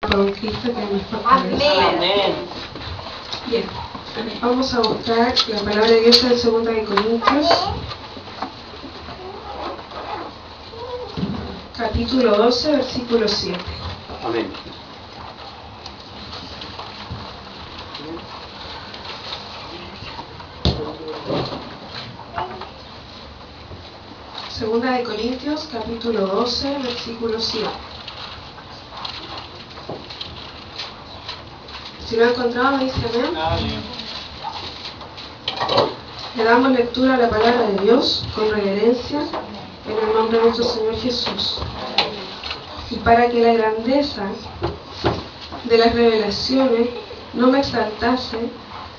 con Cristo que nos fortalece. Amén. Bien, vamos a buscar la palabra de Dios en 2 de Corintios, capítulo 12, versículo 7. Amén. Segunda de Corintios, capítulo 12, versículo 7. Si lo ha encontrado, me dice amén. Amén. Le damos lectura a la palabra de Dios con reverencia en el nombre de nuestro Señor Jesús. Y para que la grandeza de las revelaciones no me exaltase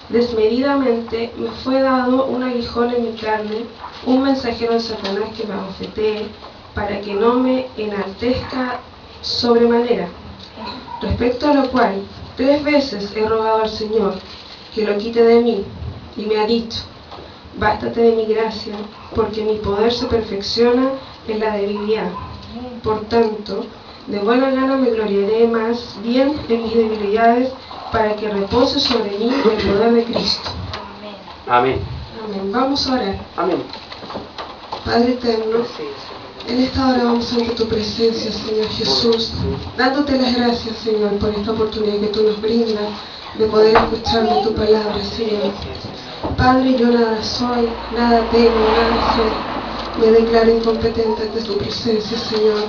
desmedidamente, me fue dado un aguijón en mi carne, un mensajero de Satanás que me abofetee, para que no me enaltezca sobremanera. Respecto a lo cual, 3 veces he rogado al Señor que lo quite de mí, y me ha dicho: bástate de mi gracia, porque mi poder se perfecciona en la debilidad. Por tanto, de buena gana me gloriaré más bien en mis debilidades, para que repose sobre mí el poder de Cristo. Amén. Amén. Vamos a orar. Amén. Padre eterno, en esta hora vamos ante tu presencia, Señor Jesús, dándote las gracias, Señor, por esta oportunidad que tú nos brindas de poder escuchar de tu palabra, Señor. Padre, yo nada soy, nada tengo, nada sé. Me declaro incompetente ante tu presencia, Señor.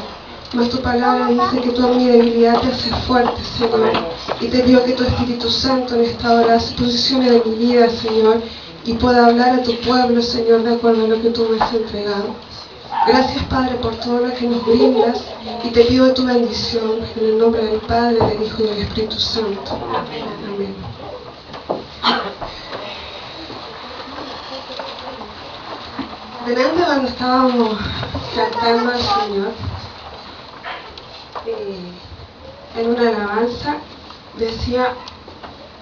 Mas tu palabra dice que tú en mi debilidad te haces fuerte, Señor. Y te pido que tu Espíritu Santo en esta hora se posicione de mi vida, Señor, y pueda hablar a tu pueblo, Señor, de acuerdo a lo que tú me has entregado. Gracias, Padre, por todo lo que nos brindas, y te pido tu bendición en el nombre del Padre, del Hijo y del Espíritu Santo. Amén. Delante, cuando estábamos cantando al Señor, en una alabanza decía: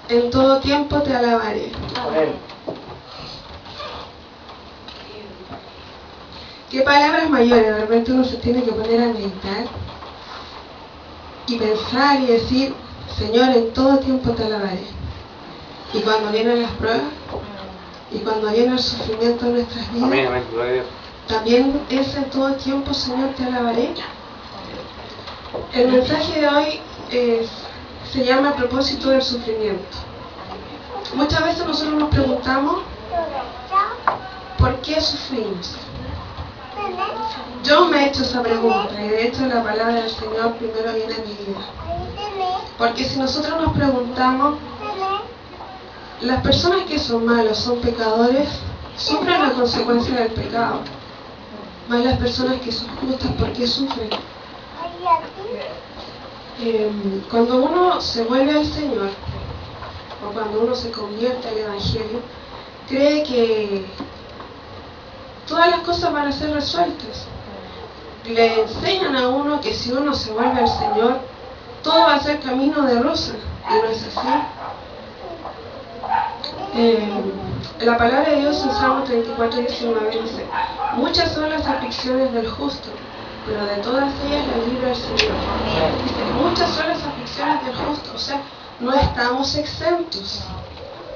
en todo tiempo te alabaré. Amén. ¿Qué palabras mayores? De repente uno se tiene que poner a meditar y pensar y decir: Señor, en todo tiempo te alabaré. Y cuando vienen las pruebas y cuando viene el sufrimiento en nuestras vidas, Amén. Amén. Gloria a Dios. también es en todo tiempo, Señor, te alabaré. El mensaje de hoy se llama: el propósito del sufrimiento. Muchas veces nosotros nos preguntamos ¿por qué sufrimos? Yo me he hecho esa pregunta, y de hecho la palabra del Señor primero viene a mi vida. Porque si nosotros nos preguntamos, las personas que son malos, son pecadores, sufren la consecuencia del pecado. Más las personas que son justas, ¿por qué sufren? Cuando uno se vuelve al Señor, o cuando uno se convierte al Evangelio, cree que todas las cosas van a ser resueltas. Le enseñan a uno que si uno se vuelve al Señor, todo va a ser camino de rosa, y no es así. La palabra de Dios en Salmo 34:19 dice: muchas son las aflicciones del justo, pero de todas ellas la libra el Señor. Dice, muchas son las aflicciones del justo, o sea, no estamos exentos.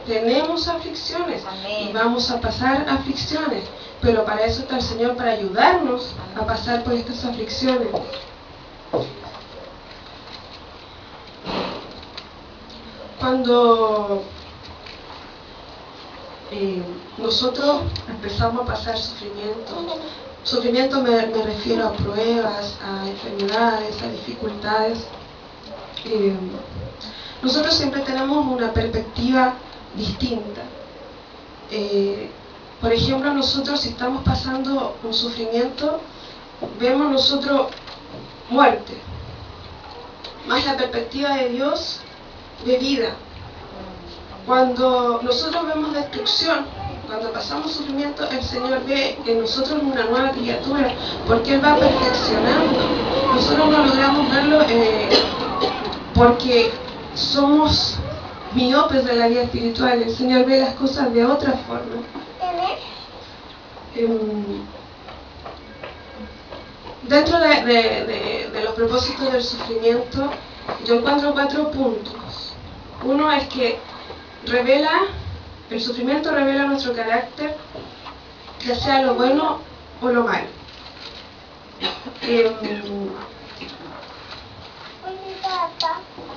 Tenemos aflicciones y vamos a pasar aflicciones, pero para eso está el Señor, para ayudarnos a pasar por estas aflicciones. Cuando nosotros empezamos a pasar sufrimiento me refiero a pruebas, a enfermedades, a dificultades, nosotros siempre tenemos una perspectiva distinta. Por ejemplo, nosotros, si estamos pasando un sufrimiento, vemos nosotros muerte, más la perspectiva de Dios de vida. Cuando nosotros vemos destrucción, cuando pasamos sufrimiento, el Señor ve en nosotros una nueva criatura, porque Él va perfeccionando. Nosotros no logramos verlo porque somos miopes de la vida espiritual. El Señor ve las cosas de otra forma. Dentro de los propósitos del sufrimiento, yo encuentro 4 puntos. Uno es que el sufrimiento revela nuestro carácter, ya sea lo bueno o lo malo.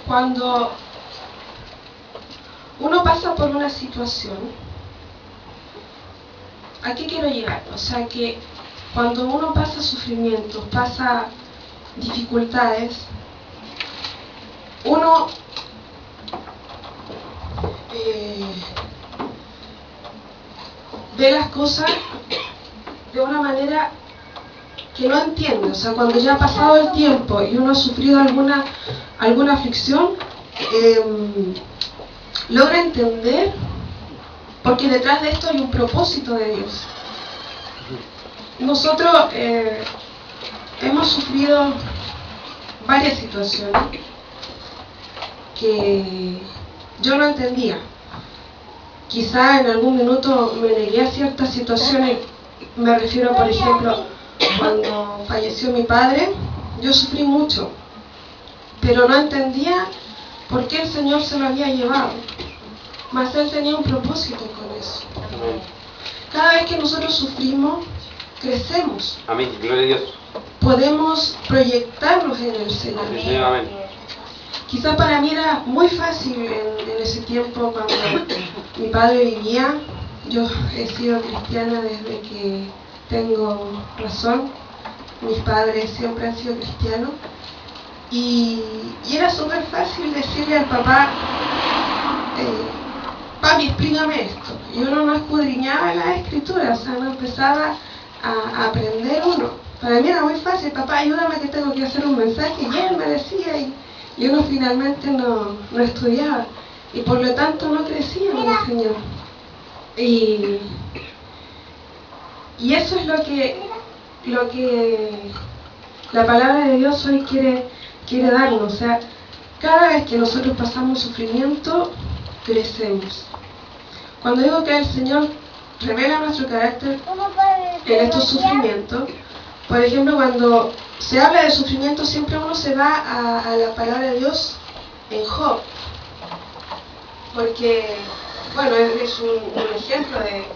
Cuando uno pasa por una situación, ¿a qué quiero llegar? O sea que cuando uno pasa sufrimientos, pasa dificultades, uno ve las cosas de una manera que no entiende. O sea, cuando ya ha pasado el tiempo y uno ha sufrido alguna aflicción, logra entender, porque detrás de esto hay un propósito de Dios. Nosotros hemos sufrido varias situaciones que yo no entendía. Quizá en algún minuto me negué a ciertas situaciones. Me refiero, por ejemplo, cuando falleció mi padre, yo sufrí mucho, pero no entendía por qué el Señor se lo había llevado. Mas Él tenía un propósito con eso. Cada vez que nosotros sufrimos, crecemos. Amén. Gloria a Dios. Podemos proyectarnos en el Señor. Amén. Quizás para mí era muy fácil en ese tiempo cuando mi padre vivía. Yo he sido cristiana desde que tengo razón. Mis padres siempre han sido cristianos. Y era súper fácil decirle al papá, papi, explícame esto. Y uno no escudriñaba la escritura, o sea, no empezaba a aprender uno. Para mí era muy fácil, papá, ayúdame que tengo que hacer un mensaje. Y él me decía, y uno finalmente no estudiaba. Y por lo tanto no crecía en el Señor. Y eso es lo que la palabra de Dios hoy quiere darnos. O sea, cada vez que nosotros pasamos sufrimiento, crecemos. Cuando digo que el Señor revela nuestro carácter en estos sufrimientos, por ejemplo, cuando se habla de sufrimiento, siempre uno se va a la palabra de Dios en Job, porque, bueno, es un ejemplo de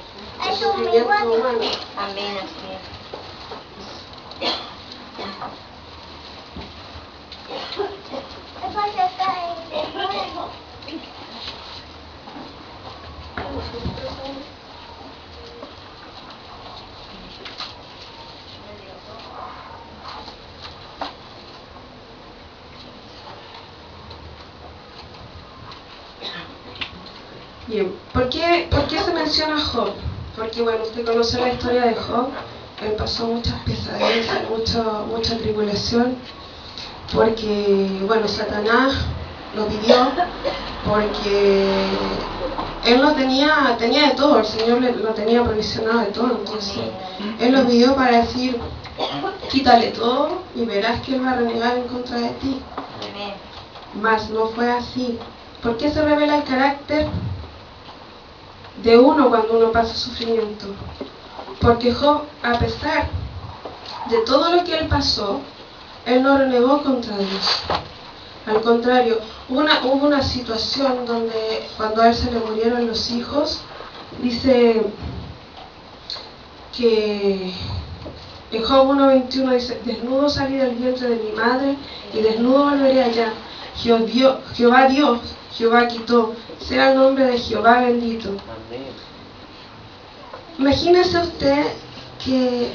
sufrimiento humano. Amén, así es. Bien, ¿por qué se menciona Job? Porque, bueno, usted conoce la historia de Job. Él pasó muchas pesadillas, mucha tribulación, porque, bueno, Satanás lo pidió, porque él no tenía de todo, el Señor lo tenía provisionado de todo. Entonces él lo pidió para decir, quítale todo y verás que él va a renegar en contra de ti. Mas no fue así. ¿Por qué se revela el carácter de uno cuando uno pasa sufrimiento? Porque Job, a pesar de todo lo que él pasó, él no renegó contra Dios. Al contrario, hubo una situación donde cuando a él se le murieron los hijos, dice que en Job 1:21 dice, desnudo salí del vientre de mi madre y desnudo volveré allá. Jehová dio, Jehová quitó, sea el nombre de Jehová bendito. Imagínese usted que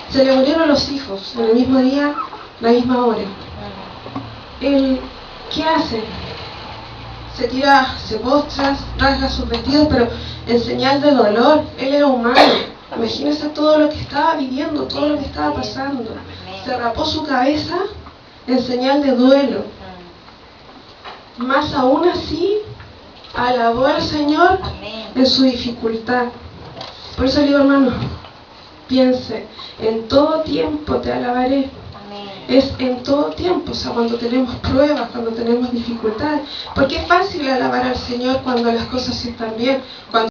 se le murieron los hijos en el mismo día, la misma hora. Él, ¿qué hace? Se tira, se postra, rasga sus vestidos, pero en señal de dolor. Él era humano. Imagínese todo lo que estaba viviendo, todo lo que estaba pasando. Se rapó su cabeza en señal de duelo. Más aún así, alabó al Señor en su dificultad. Por eso le digo, hermano, piense, en todo tiempo te alabaré. Es en todo tiempo, o sea, cuando tenemos pruebas, cuando tenemos dificultades. Porque es fácil alabar al Señor cuando las cosas están bien. Cuando